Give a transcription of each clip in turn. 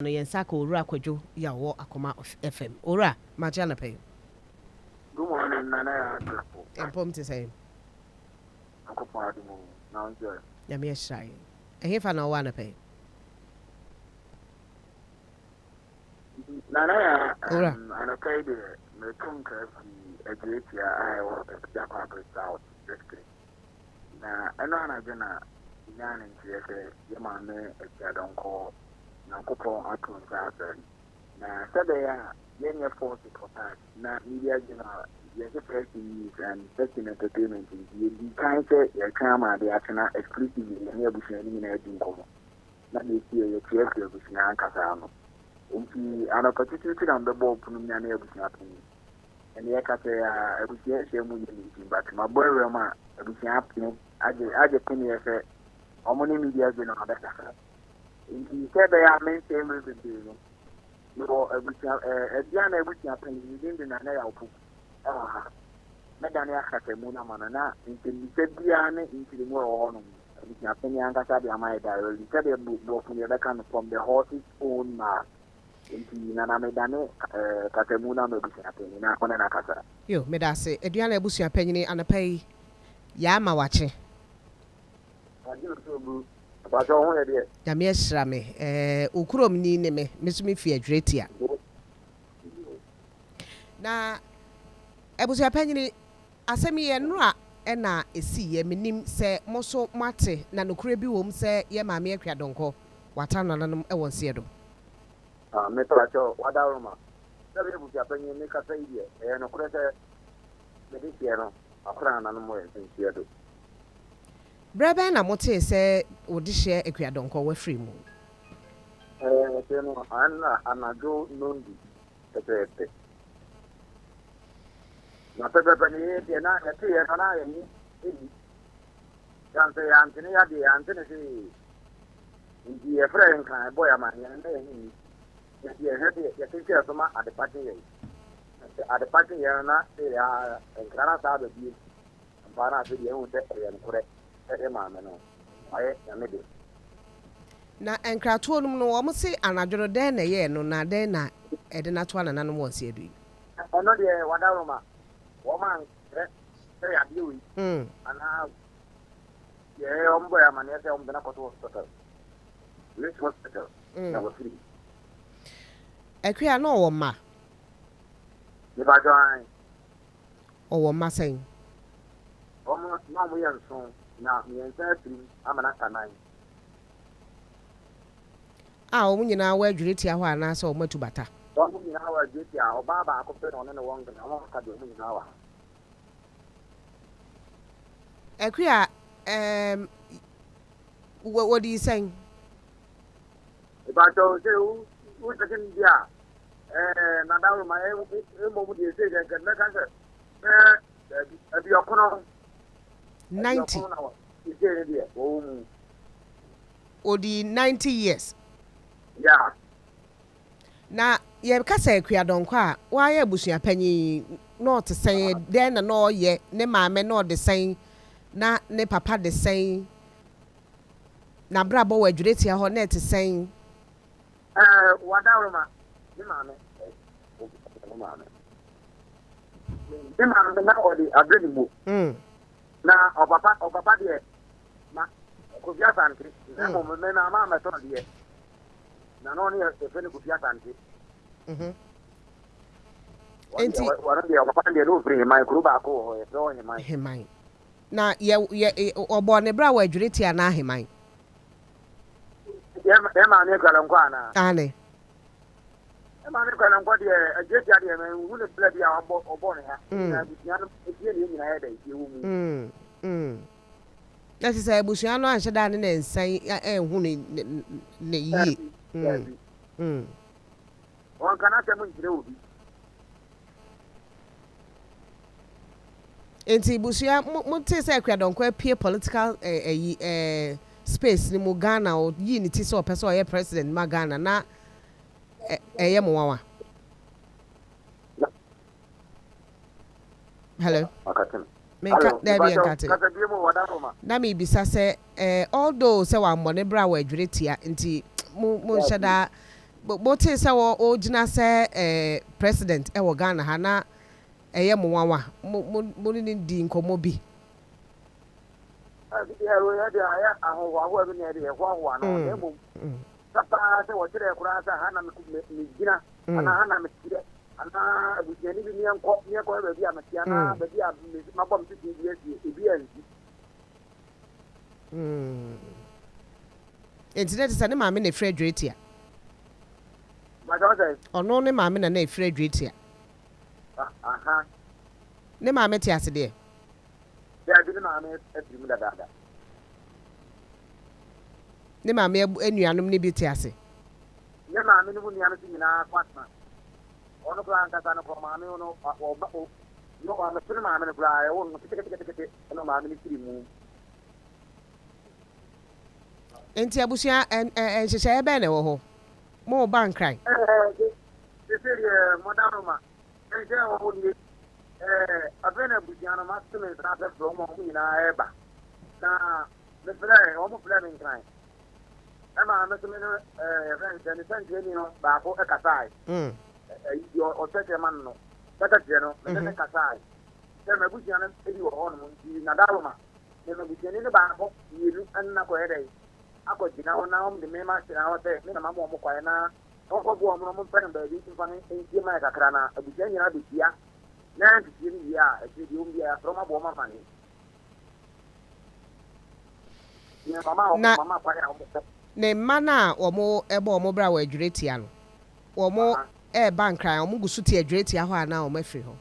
no yensaka owura kwadwo ya wo Akoma FM owura ma cha na pay. Good morning, Nana. Empom te say Akua Donkor. Now, enjoy. ya me shai e fa na wa na pay. Nana, Owura and okay, the Tunka, a great year, I was at Jakapa South District. Now, I know Nana, Yan and Jesse, Yamane, Akua Donkor, Nakopo, Akon South. Now, Saturday, Yenya Force for that. Now, media, yes, press news and festive entertainment. You can't say your camera, they are not exclusively in your bush and in Common. Not this year, your creative bush and Casano. An opportunity on the ball, Punyan happening. And the Acata, I was here, but my boy Roma, I was happening. I just came here, how many media in other. He said they are maintaining the deal. A Diana, which happened within the Nana. Madame Hakamuna Manana, into the Diana, into the more honor. Penny and Casadia, my diary, said a book from the horse's own mouth. Into Nana Medane, Catamuna, maybe happening in a casa. Yo me da se Aduana Abusuapanyin ana pay ya ma wache. But all idea. Ya me shra me okurom ni ne me mesumi fi adwretia. Na Abusuapanyin asemi ye nra na esi ye menim se moso mate na nokure bi wom se ye maame Akua Donkor wata nananum e won se do. Metracho wadaruma. Sabe Abusuapanyin make a say here and okure se mediciano akra nanum mo ensie do. Brebe na mote se odi share Akua Donkor wa free mu. Teno anajo nondi tete. Na pepe pani dia na eti ya kana yi edi. Yanse yantene ya dia yantene si. Ndi e friend kan boy amanya na yi. Ya hede ya tinki asoma ade party yi. Ade party ya na ya enkara ta be bi. Ambara se dia hu te ya nkure. E ma me no. Aye ya me de. Na enkrato num no wo mo se anadworo den na ye no na den na e de na to na nanom won se edu. Ono de wadaruma. Woman very abused. And now, yeah, boy, I'm an answer on the hospital. Which hospital? Number 3. Akua no wo ma. If I join, O ma saying. almost no we are so now, me and 3, I'm an actor 9. Ah, o nyina wa adwretia ho ana so o matu bata. Don't you know our duty? Our Baba, I could on any one, I won't cut you in hour. Akua what do you saying? If I told you, who's the king? Yeah, Nadal, my moment you say, I can make answer. If you're 90. Odi 90 years. Yeah. Na ye kasa Akua Donkor a wa ye Abusuapanyin no te say den na no ye ne maame no de say na ne papa de say na brabo wa adwretia ho na te say Wadaruma, the man. The man now the agreeable. Now, or papa, dear, ma, could you have anti? The moment men are mamma told you. Not only a friend could you have anti. Enti one of the papa, you bring my Kruba or throwing my hemai. Na ye obo ne bra wa adwretia na hemai. Emma Nicolanguana. Ane. Emma Nicolanguana, a jet yard, and wouldn't play our born here. That is a Abusuano and Shadan and say, who ne ye. One cannot tell me to do. Enti Busia Monte say Akua Donkor peer political space ni mu Ghana o yi ni ti so person or president ma Ghana na eye mo wawa. Hello. Me ka there be nkate. Na me bisa say although say wa mbone bra wa adwretia nti mo nhada bote sɛ o gyina sɛ president ɛwɔ Ghana ha na ɛyɛ mo wawa mo ne di nkɔmmɔ bi ya ro ya dia ya ahwa bi ne de hwa no na mo papa se wo kire kura sa ha na me gina ana ha na me kire ana abusiani bi ne nkɔ ba bi amatia na ba bi ma bom titi bi ebi anzi internet sɛ ne maame na efrɛ dwetia ma do say ɔno ne maame na efrɛ dwetia aha ne maame te ase de ya bi ne maame ebimu dada ne maame anuanom ne bi te ase ne maame ne bu nuanom nyina kwatma ono kula nkasa no ko maame no no wa me tiri maame no kula e won kete no maame ni tiri mu enti abusua nhyehyɛ ebe na ɛwɔ hɔ mo ban kran modano ma nje wo ni abena bujiano ma tume na be from mo nyina eba na me fere o mo fere min kran e ma me tume no friend ni sanje ni no ba ko e kasai yo o tete man no tete je no me kasai se me bujiano e di wo ho no ndi na dalo ma me bujiani ne ba ko yiru anna ko ere ako jina ona om de me ma sira o te me na ma mo kwa na onko bo mo mo pere ba bi mfa ne ndi ma kakra na abuja nyina be bia na ndi ni ya e di um bia from abo ma fani ni mama kwa ya ne mana omo ebe omo bra wa adwuretia no omo bank kran omo gusu ti adwuretia ho ana omo afiri ho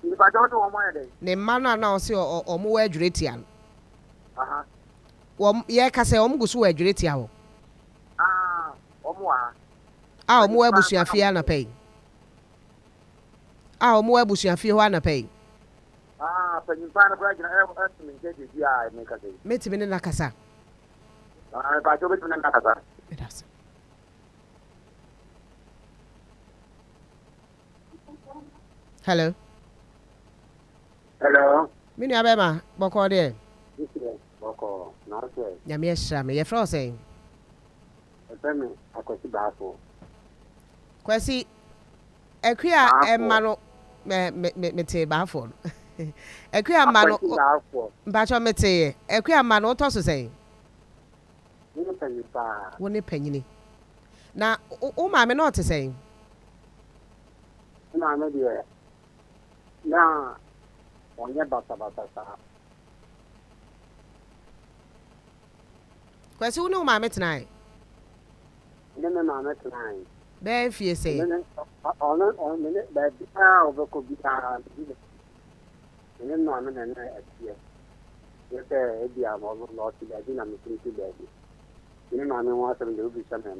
ni ba jo to omo ya de ne mana na o se omo wa adwuretia no aha ye ka se omo gusu wa adwuretia ho omo a omo abusuafie anapɛ omo abusuafie ho anapɛ panyimpa na kwa gina e me ngeje bi a me ka sei metimi ne nakasa ba jo betimi ne nakasa that's hello minu abema boko de boko na se nyame ehra me ye fro say efemi akwasi baafo kwasi akua emma no me te baafo akua ma no mbacho me te akua ma no to so say woni panyini na o ma me no te say na me de na onye bata kwasi wo no ma me tenai ne na me tenai be fie say on me ba bi a obeko bi a ne no me na atie ye se e bi a mo lo ti da na me ti da bi ne na me wa se le bi sa me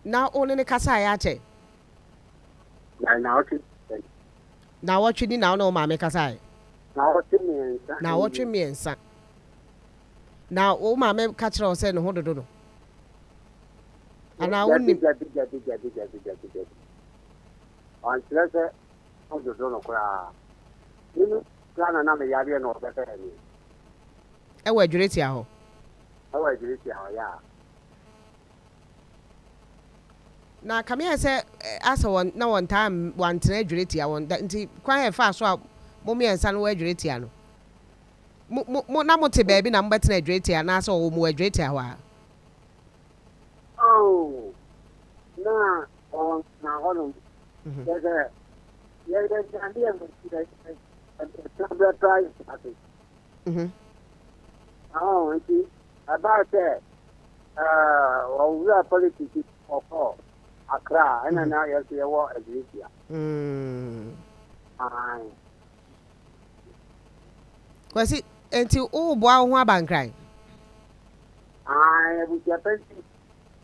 na o ne kasa ya che na wotwe ni na o ma me kasa na wotwe miensa na o ma me ka kire o se ne ho dodo no ana woni on stress on dodo no kra ni plana na me yare no be fe ni e wa adwuretia ho ya na kamia se asa won na won time wan tena adwuretia won nti kwan e fa so a mo miensa no wa adwuretia no mo na mo te baabi na mo betena adwuretia na asa o mo adwuretia ho a na on na hono ya ndia mo tabla try ati nti about o we politics of Accra and now you see what Abusia kwasi enti o bo ho abankran Abusia pensi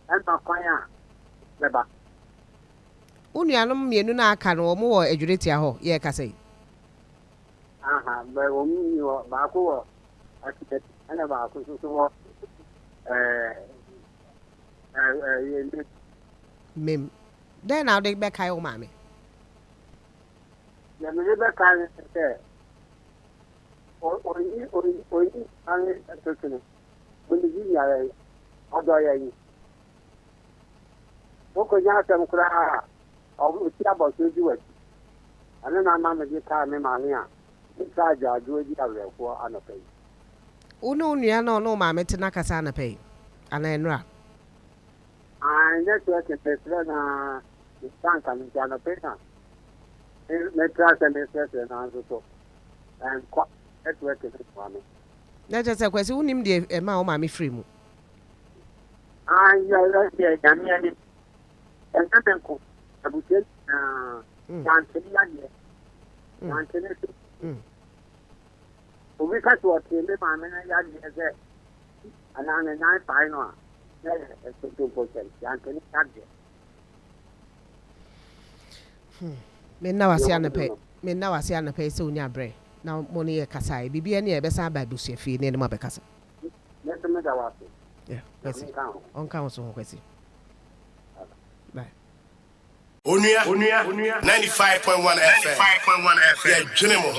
and makwanya leba unuanom mienu na aka no mo wo adwuretia ho ye ka sei ba wo mi wo ba ko wo architect ana ba ko so wo mem then now they back kai o mame ya me be kan se o an atokene bundi ya odo ya yi konya asem kura obu ti aboso di wati ane na ma me di ta me ma ne a nta jaaju di awreko anopai uno nua no ma mete na kasa na pay ana enra network pesra na stanka ni jana pena network and network na so and network is one na je se kwesi unim de e ma o ma me free mu ya jamia ni entanko abutel tanteli ya ni tanteli obi ka so tele ma me na ya ni ze ana na na pa no a es 2% tanteli ya me na wase anape se unya bre na mo ne ye kasa bibia ne ye besa ba busua fie ne ma be kasa neto me da wase kwesi on kan so ho kwesi bye Onua 95.1 FM. Yeah, Junimo.